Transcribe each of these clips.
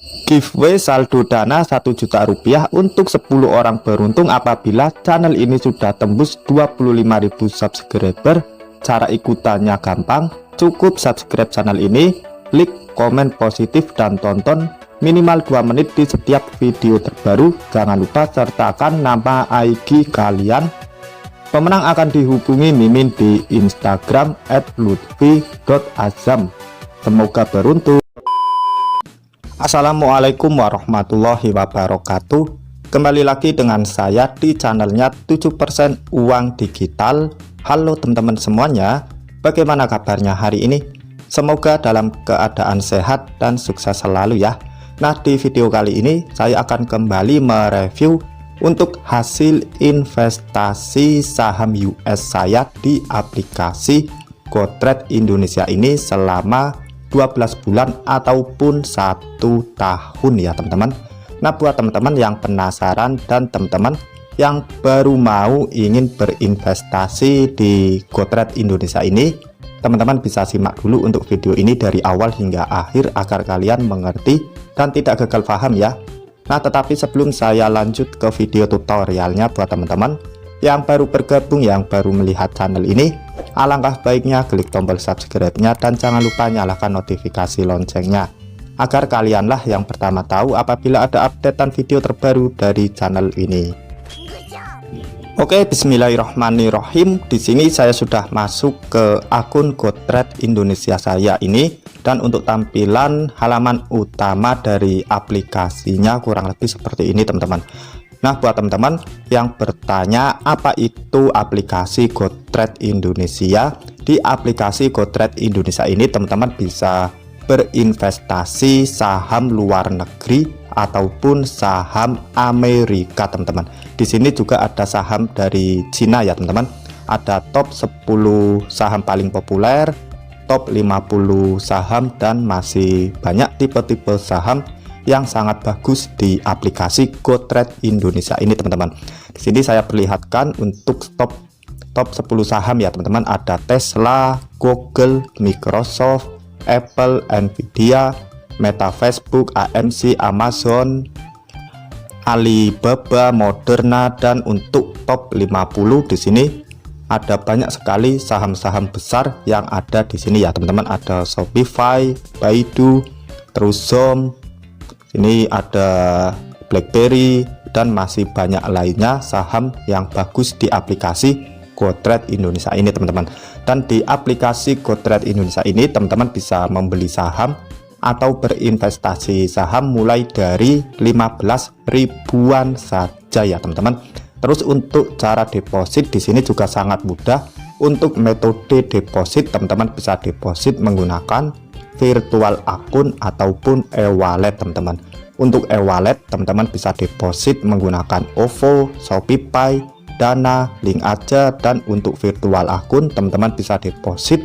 Giveaway saldo dana 1 juta rupiah untuk 10 orang beruntung apabila channel ini sudah tembus 25.000 subscriber. Cara ikutannya gampang, cukup subscribe channel ini, klik komen positif dan tonton minimal 2 menit di setiap video terbaru. Jangan lupa sertakan nama IG kalian. Pemenang akan dihubungi Mimin di Instagram @lutfi.azam. Semoga beruntung. Assalamualaikum warahmatullahi wabarakatuh. Kembali lagi dengan saya di channelnya 7% uang digital. Halo teman-teman semuanya, bagaimana kabarnya hari ini? Semoga dalam keadaan sehat dan sukses selalu ya. Nah, di video kali ini saya akan kembali mereview untuk hasil investasi saham US saya di aplikasi GoTrade Indonesia ini selama 12 bulan ataupun 1 tahun ya teman-teman. Nah, buat teman-teman yang penasaran dan teman-teman yang baru mau ingin berinvestasi di GoTrade Indonesia ini, teman-teman bisa simak dulu untuk video ini dari awal hingga akhir agar kalian mengerti dan tidak gagal paham ya. Nah, tetapi sebelum saya lanjut ke video tutorialnya, buat teman-teman yang baru bergabung, yang baru melihat channel ini, alangkah baiknya klik tombol subscribe-nya dan jangan lupa nyalakan notifikasi loncengnya agar kalianlah yang pertama tahu apabila ada updatean video terbaru dari channel ini. Oke, bismillahirrahmanirrahim. Di sini saya sudah masuk ke akun GoTrade Indonesia saya ini, dan untuk tampilan halaman utama dari aplikasinya kurang lebih seperti ini teman-teman. Nah, buat teman-teman yang bertanya apa itu aplikasi GoTrade Indonesia, di aplikasi GoTrade Indonesia ini teman-teman bisa berinvestasi saham luar negeri ataupun saham Amerika teman-teman. Di sini juga ada saham dari Cina ya teman-teman. Ada top 10 saham paling populer, top 50 saham, dan masih banyak tipe-tipe saham yang sangat bagus di aplikasi GoTrade Indonesia ini teman-teman. Di sini saya perlihatkan untuk top 10 saham ya teman-teman. Ada Tesla, Google, Microsoft, Apple, Nvidia, Meta, Facebook, AMC, Amazon, Alibaba, Moderna, dan untuk top 50 di sini ada banyak sekali saham-saham besar yang ada di sini ya teman-teman. Ada Shopify, Baidu, terus Zoom, ini ada BlackBerry, dan masih banyak lainnya saham yang bagus di aplikasi GoTrade Indonesia ini teman-teman. Dan di aplikasi GoTrade Indonesia ini teman-teman bisa membeli saham atau berinvestasi saham mulai dari 15 ribuan saja ya teman-teman. Terus untuk cara deposit di sini juga sangat mudah. Untuk metode deposit teman-teman bisa deposit menggunakan virtual akun ataupun e-wallet teman-teman. Untuk e-wallet teman-teman bisa deposit menggunakan OVO, Shopify, Dana, Link Aja, dan untuk virtual akun teman-teman bisa deposit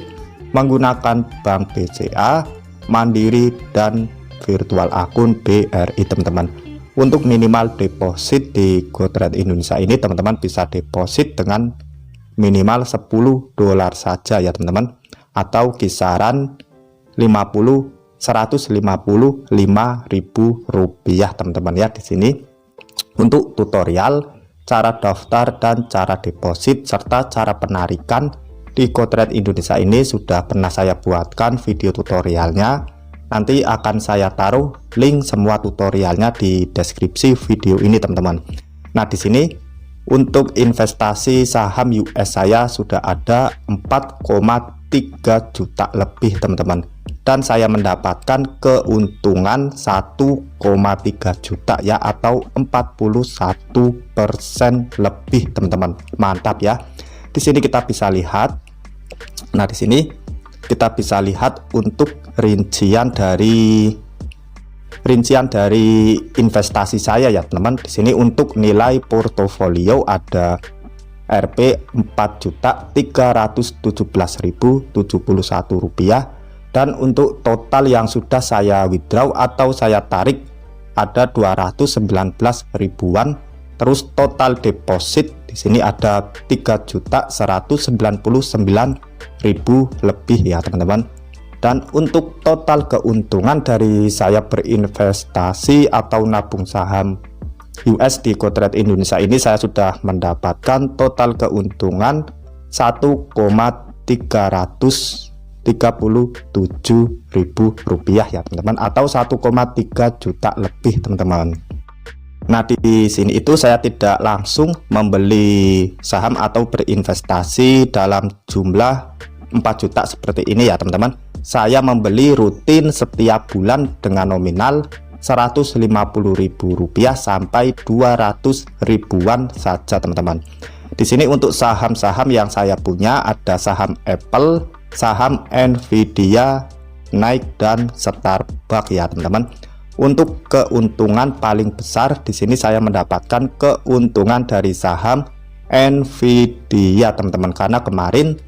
menggunakan Bank BCA, Mandiri, dan virtual akun BRI teman-teman. Untuk minimal deposit di GoTrade Indonesia ini teman-teman bisa deposit dengan minimal $10 saja ya teman-teman, atau kisaran 155.000 rupiah teman-teman ya. Di sini untuk tutorial cara daftar dan cara deposit serta cara penarikan di GoTrade Indonesia ini sudah pernah saya buatkan video tutorialnya. Nanti akan saya taruh link semua tutorialnya di deskripsi video ini teman-teman. Nah, di sini untuk investasi saham US saya sudah ada 4,3 juta lebih teman-teman, dan saya mendapatkan keuntungan 1,3 juta ya, atau 41% lebih teman-teman. Mantap ya. Di sini kita bisa lihat. Nah, di sini kita bisa lihat untuk rincian dari investasi saya ya teman-teman. Di sini untuk nilai portofolio ada Rp 4.317.071 rupiah. Dan untuk total yang sudah saya withdraw atau saya tarik ada 219 ribuan. Terus total deposit di sini ada 3.199.000 lebih ya teman-teman. Dan untuk total keuntungan dari saya berinvestasi atau nabung saham USD Quote Indonesia ini, saya sudah mendapatkan total keuntungan 1,337 ribu rupiah ya teman-teman, atau 1,3 juta lebih teman-teman. Nah, di sini itu saya tidak langsung membeli saham atau berinvestasi dalam jumlah 4 juta seperti ini ya teman-teman. Saya membeli rutin setiap bulan dengan nominal 150 ribu rupiah sampai 200 ribuan saja teman-teman. Di sini untuk saham-saham yang saya punya ada saham Apple, saham Nvidia, Nike, dan Starbucks ya teman-teman. Untuk keuntungan paling besar di sini saya mendapatkan keuntungan dari saham Nvidia teman-teman, karena kemarin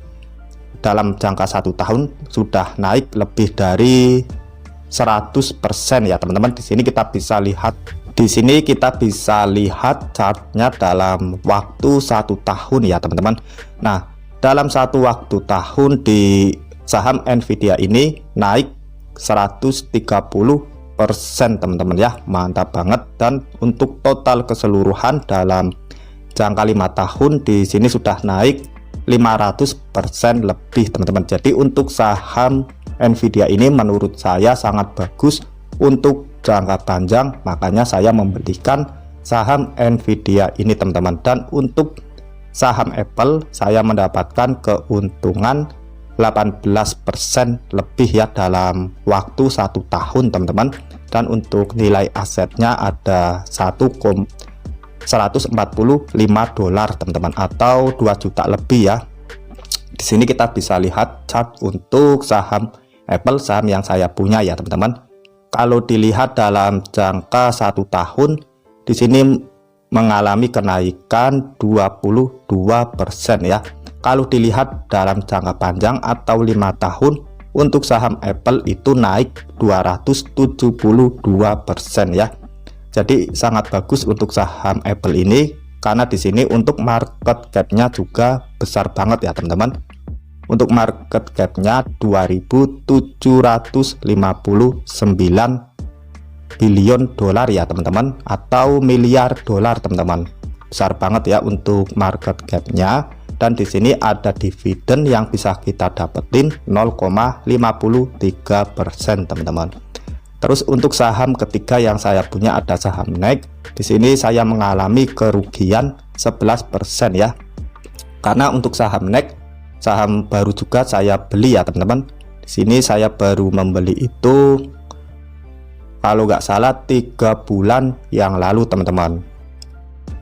dalam jangka 1 tahun sudah naik lebih dari 100% ya teman-teman. Di sini kita bisa lihat, chartnya dalam waktu 1 tahun ya teman-teman. Nah, dalam satu waktu tahun di saham Nvidia ini naik 130% teman-teman ya, mantap banget. Dan untuk total keseluruhan dalam jangka 5 tahun di sini sudah naik 500% lebih teman-teman. Jadi untuk saham Nvidia ini menurut saya sangat bagus untuk jangka panjang, makanya saya membelikan saham Nvidia ini teman-teman. Dan untuk saham Apple saya mendapatkan keuntungan 18% lebih ya dalam waktu 1 tahun teman-teman. Dan untuk nilai asetnya ada 145 dolar teman-teman, atau 2 juta lebih ya. Di sini kita bisa lihat chart untuk saham Apple, saham yang saya punya ya teman-teman. Kalau dilihat dalam jangka 1 tahun di sini mengalami kenaikan 22% ya. Kalau dilihat dalam jangka panjang atau 5 tahun untuk saham Apple itu naik 272% ya. Jadi sangat bagus untuk saham Apple ini, karena di sini untuk market cap-nya juga besar banget ya teman-teman. Untuk market cap-nya 2.759 billion dolar ya teman-teman, atau miliar dolar teman-teman. Besar banget ya untuk market cap-nya. Dan di sini ada dividen yang bisa kita dapetin 0,53% teman-teman. Terus untuk saham ketiga yang saya punya ada saham Nike. Di sini saya mengalami kerugian 11% ya. Karena untuk saham Nike, saham baru juga saya beli ya teman-teman. Di sini saya baru membeli itu kalau nggak salah 3 bulan yang lalu teman-teman.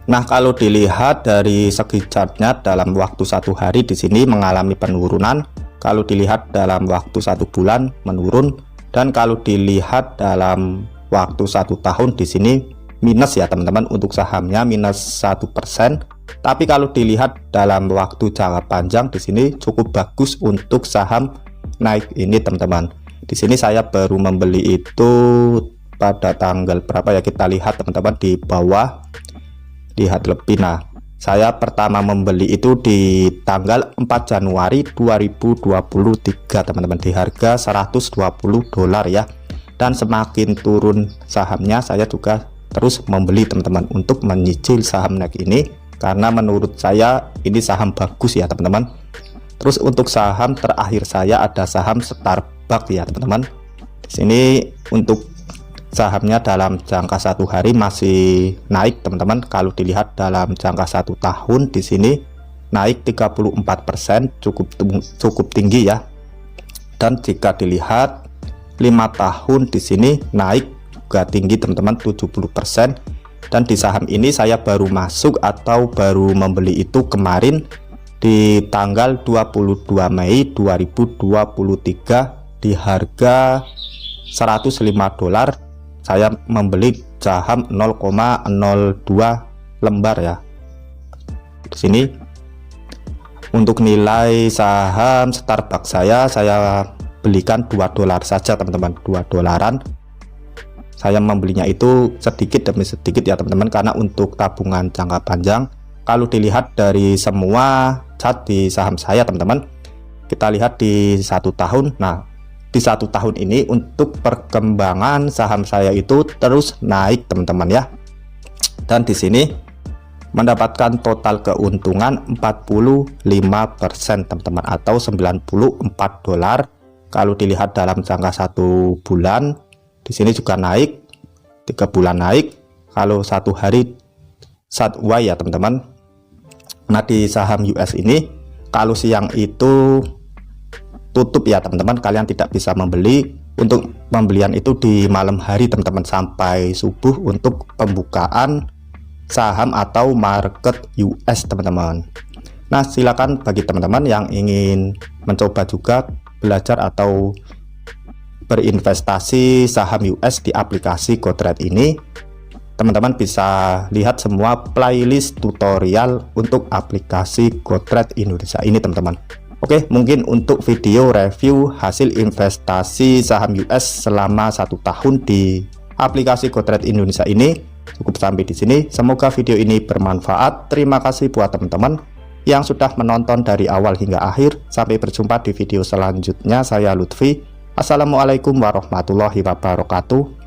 Nah, kalau dilihat dari segi chartnya dalam waktu 1 hari di sini mengalami penurunan. Kalau dilihat dalam waktu 1 bulan menurun. Dan kalau dilihat dalam waktu 1 tahun di sini minus ya teman-teman, untuk sahamnya minus 1%. Tapi kalau dilihat dalam waktu jangka panjang di sini cukup bagus untuk saham Nike ini teman-teman. Di sini saya baru membeli itu pada tanggal berapa ya, kita lihat teman-teman di bawah, lihat lebih. Nah, saya pertama membeli itu di tanggal 4 Januari 2023 teman-teman, di harga 120 dolar ya. Dan semakin turun sahamnya saya juga terus membeli teman-teman, untuk menyicil saham Nike ini, karena menurut saya ini saham bagus ya teman-teman. Terus untuk saham terakhir saya ada saham Starbucks ya teman-teman. Di sini untuk sahamnya dalam jangka 1 hari masih naik teman-teman. Kalau dilihat dalam jangka 1 tahun di sini naik 34%, cukup tinggi ya. Dan jika dilihat 5 tahun di sini naik juga tinggi teman-teman, 70%. Dan di saham ini saya baru masuk atau baru membeli itu kemarin di tanggal 22 Mei 2023 di harga 105 dolar. Saya membeli saham 0,02 lembar ya. Di sini untuk nilai saham Starbucks saya belikan 2 dolar saja teman-teman, 2 dolaran. Saya membelinya itu sedikit demi sedikit ya teman-teman, karena untuk tabungan jangka panjang. Kalau dilihat dari semua chart di saham saya teman-teman, kita lihat di 1 tahun. Nah, di 1 tahun ini untuk perkembangan saham saya itu terus naik teman-teman ya. Dan di sini mendapatkan total keuntungan 45% teman-teman, atau 94 dolar. Kalau dilihat dalam jangka 1 bulan, di sini juga naik, 3 bulan naik, kalau 1 hari 1 ya teman-teman. Nah, di saham US ini kalau siang itu tutup ya teman-teman, kalian tidak bisa membeli. Untuk pembelian itu di malam hari teman-teman, sampai subuh untuk pembukaan saham atau market US teman-teman. Nah, silakan bagi teman-teman yang ingin mencoba juga belajar atau berinvestasi saham US di aplikasi GoTrade ini, teman-teman bisa lihat semua playlist tutorial untuk aplikasi GoTrade Indonesia ini teman-teman. Oke, mungkin untuk video review hasil investasi saham US selama 1 tahun di aplikasi GoTrade Indonesia ini cukup sampai di sini. Semoga video ini bermanfaat. Terima kasih buat teman-teman yang sudah menonton dari awal hingga akhir. Sampai berjumpa di video selanjutnya. Saya Lutfi. Assalamualaikum warahmatullahi wabarakatuh.